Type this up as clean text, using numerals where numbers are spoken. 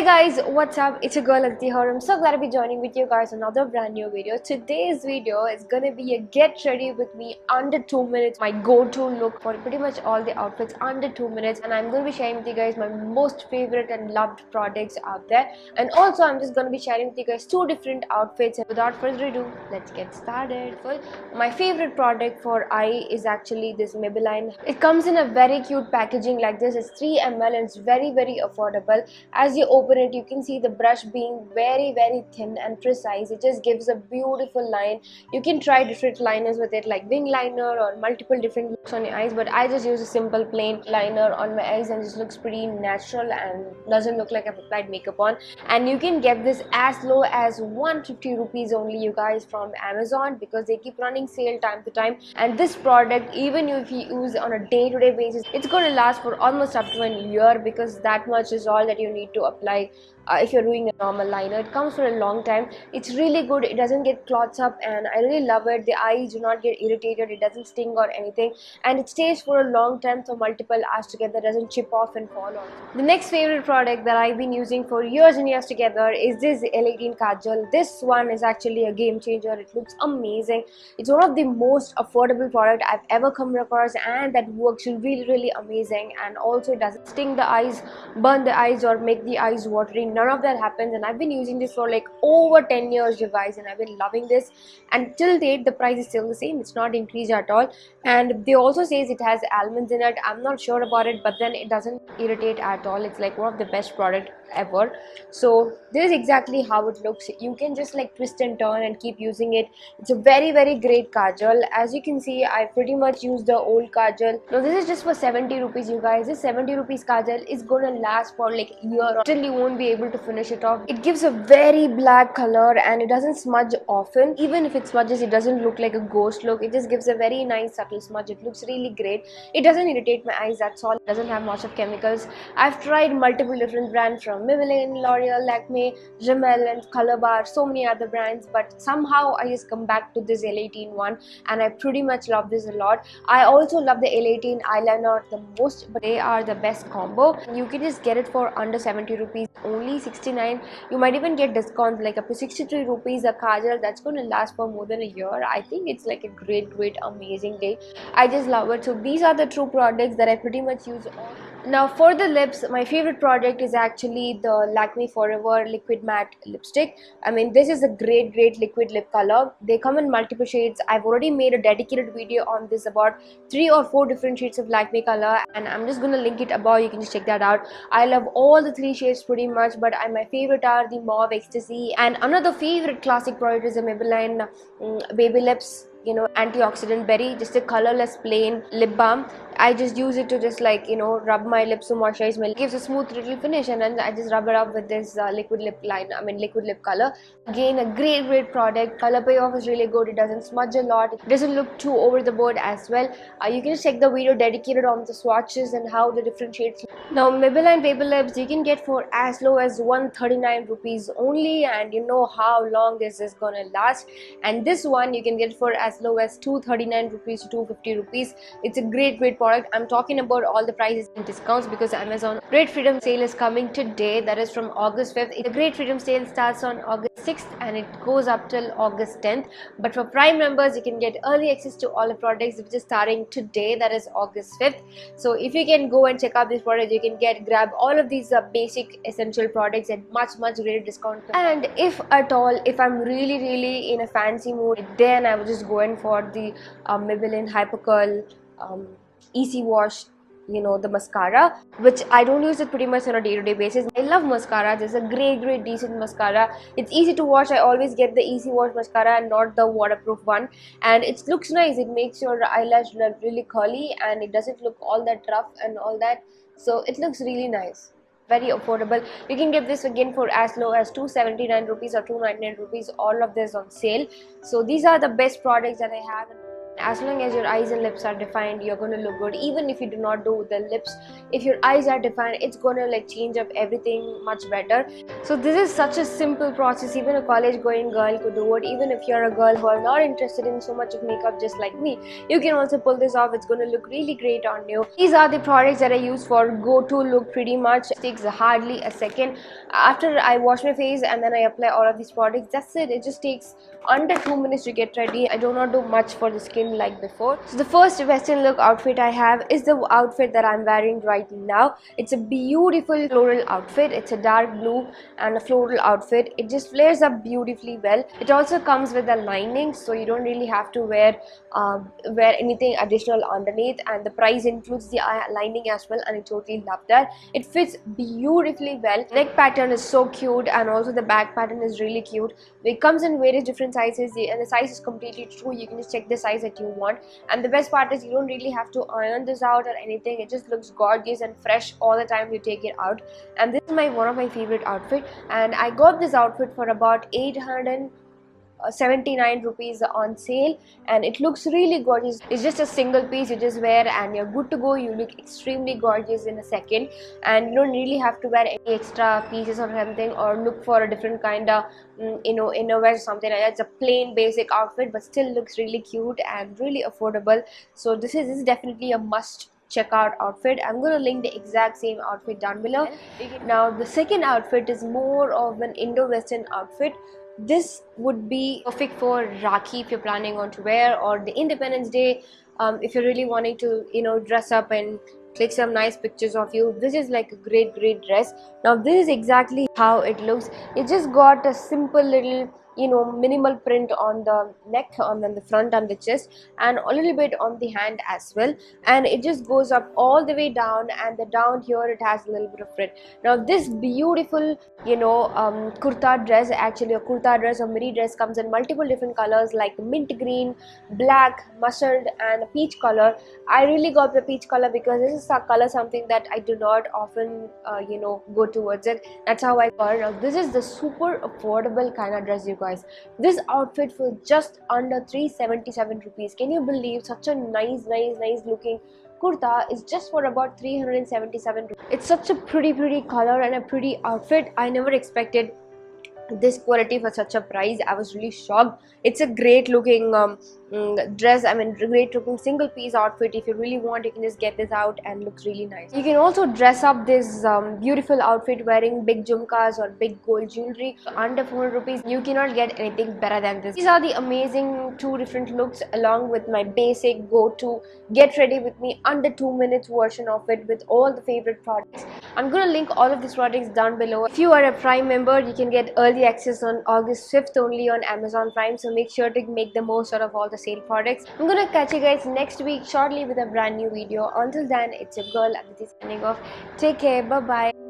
Guys, what's up? It's your girl Adityiyer. I'm so glad to be joining with you guys another brand new video. Today's video is gonna be a get ready with me under 2 minutes. My go-to look for pretty much all the outfits under 2 minutes, and I'm gonna be sharing with you guys my most favorite and loved products out there. And also I'm just gonna be sharing with you guys two different outfits. And without further ado, let's get started. My favorite product for eye is actually this Maybelline. It comes in a very cute packaging like this. It's 3 ml and it's very affordable. As you open it, you can see the brush being very thin and precise. It just gives a beautiful line. You can try different liners with it, like wing liner or multiple different looks on your eyes, but I just use a simple plain liner on my eyes and it just looks pretty natural and doesn't look like I've applied makeup on. And you can get this as low as 150 rupees only, you guys, from Amazon, because they keep running sale time to time. And this product, even if you use it on a day-to-day basis, it's going to last for almost up to a year, because that much is all that you need to apply. If you're doing a normal liner, it comes for a long time. It's really good. It doesn't get clots up and I really love it. The eyes do not get irritated, it doesn't sting or anything, and it stays for a long time for multiple hours together, doesn't chip off and fall off. The next favorite product that I've been using for years and years together is this L18 Kajal. This one is actually a game changer. It looks amazing. It's one of the most affordable product I've ever come across, and that works really amazing. And also it doesn't sting the eyes, burn the eyes, or make the eyes watering. None of that happens, and I've been using this for like over 10 years, you guys, and I've been loving this. And till date the price is still the same. It's not increased at all, and they also says it has almonds in it. I'm not sure about it, but then it doesn't irritate at all. It's like one of the best product ever. So this is exactly how it looks. You can just like twist and turn and keep using it. It's a very great kajal. As you can see, I pretty much used the old kajal. Now this is just for 70 rupees, you guys. This 70 rupees kajal is gonna last for like a year, till you won't be able to finish it off. It gives a very black color and it doesn't smudge often. Even if it smudges, it doesn't look like a ghost look. It just gives a very nice subtle smudge. It looks really great. It doesn't irritate my eyes, that's all. It doesn't have much of chemicals. I've tried multiple different brands from Maybelline, L'Oreal, Lakme, Rimmel and Color Bar, so many other brands, but somehow I just come back to this L18 one, and I pretty much love this a lot. I also love the L18 eyeliner the most, but they are the best combo. You can just get it for under 70 rupees, only 69. You might even get discounts like up to 63 rupees a kajal that's going to last for more than a year. I think it's like a great amazing day. I just love it. So these are the two products that I pretty much use all. Now for the lips, my favorite product is actually the Lakme Forever Liquid Matte Lipstick. I mean, this is a great liquid lip color. They come in multiple shades. I've already made a dedicated video on this, about 3 or 4 different shades of Lakme color, and I'm just gonna link it above. You can just check that out. I love all the 3 shades pretty much, but my favorite are the Mauve Ecstasy, and another favorite classic product is the Maybelline Baby Lips, you know, antioxidant berry, just a colorless plain lip balm. I just use it to just like, you know, rub my lips to moisturize my lips. It gives a smooth little finish, and then I just rub it up with this liquid lip color. Again, a great product. Color payoff is really good. It doesn't smudge a lot. It doesn't look too over the board as well. You can just check the video dedicated on the swatches and how the different shades look. Now Maybelline Baby Lips you can get for as low as 139 rupees only, and you know how long this is gonna last. And this one you can get for as low as 239 rupees to 250 rupees. It's a great product. I'm talking about all the prices and discounts because Amazon Great Freedom Sale is coming today. That is from August 5th. The Great Freedom Sale starts on August 6th and it goes up till August 10th. But for Prime members, you can get early access to all the products, which is starting today. That is August 5th. So if you can go and check out these products, you can grab all of these basic essential products at much greater discount. And if at all, if I'm really in a fancy mood, then I will just go in for the Maybelline Hyper Curl Easy Wash, you know, the mascara, which I don't use it pretty much on a day-to-day basis. I love mascara. This is a great decent mascara. It's easy to wash. I always get the Easy Wash mascara and not the waterproof one, and it looks nice. It makes your eyelash look really curly and it doesn't look all that rough and all that, so it looks really nice. Very affordable. You can get this again for as low as 279 rupees or 299 rupees. All of this on sale. So these are the best products that I have. As long as your eyes and lips are defined, you're going to look good. Even if you do not do the lips, if your eyes are defined, it's going to like change up everything much better. So this is such a simple process. Even a college going girl could do it. Even if you're a girl who are not interested in so much of makeup just like me, you can also pull this off. It's going to look really great on you. These are the products that I use for go-to look pretty much. It takes hardly a second. After I wash my face and then I apply all of these products, that's it. It just takes under 2 minutes to get ready. I do not do much for the skin like before. So the first western look outfit I have is the outfit that I'm wearing right now. It's a beautiful floral outfit. It's a dark blue and a floral outfit. It just flares up beautifully well. It also comes with a lining, so you don't really have to wear anything additional underneath, and the price includes the lining as well, and I totally love that. It fits beautifully well. Neck pattern is so cute, and also the back pattern is really cute. It comes in various different sizes, and the size is completely true. You can just check the size that you want, and the best part is you don't really have to iron this out or anything. It just looks gorgeous and fresh all the time you take it out. And this is one of my favorite outfit, and I got this outfit for about 879 rupees on sale, and it looks really gorgeous. It's just a single piece you just wear and you're good to go. You look extremely gorgeous in a second, and you don't really have to wear any extra pieces or something, or look for a different kind of innerwear or something like that. It's a plain basic outfit but still looks really cute and really affordable. So this is definitely a must check out outfit. I'm going to link the exact same outfit down below. Now the second outfit is more of an Indo-Western outfit. This would be perfect for Rakhi if you're planning on to wear, or the Independence Day, if you're really wanting to dress up and click some nice pictures of you. This is like a great dress. Now this is exactly how it looks. It just got a simple little minimal print on the neck, on the front and the chest, and a little bit on the hand as well, and it just goes up all the way down, and the down here it has a little bit of print. Now this beautiful kurta dress, actually a kurta dress or midi dress, comes in multiple different colors like mint green, black, mustard and a peach color. I really got the peach color because this is a color something that I do not often go towards it. That's how I got it. Now this is the super affordable kind of dress, you guys. This outfit for just under 377 rupees. Can you believe such a nice looking kurta is just for about 377 rupees. It's such a pretty color and a pretty outfit. I never expected this quality for such a price. I was really shocked. It's a great looking dress. I mean, great looking single piece outfit. If you really want, you can just get this out and looks really nice. You can also dress up this beautiful outfit wearing big jhumkas or big gold jewelry. Under 400 rupees, you cannot get anything better than this. These are the amazing two different looks along with my basic go-to get ready with me under 2 minutes version of it with all the favorite products. I'm gonna link all of these products down below. If you are a Prime member, you can get early access on August 5th only on Amazon Prime, so make sure to make the most out of all the sale products. I'm gonna catch you guys next week shortly with a brand new video. Until then, it's your girl Aditi signing off. Take care, bye bye.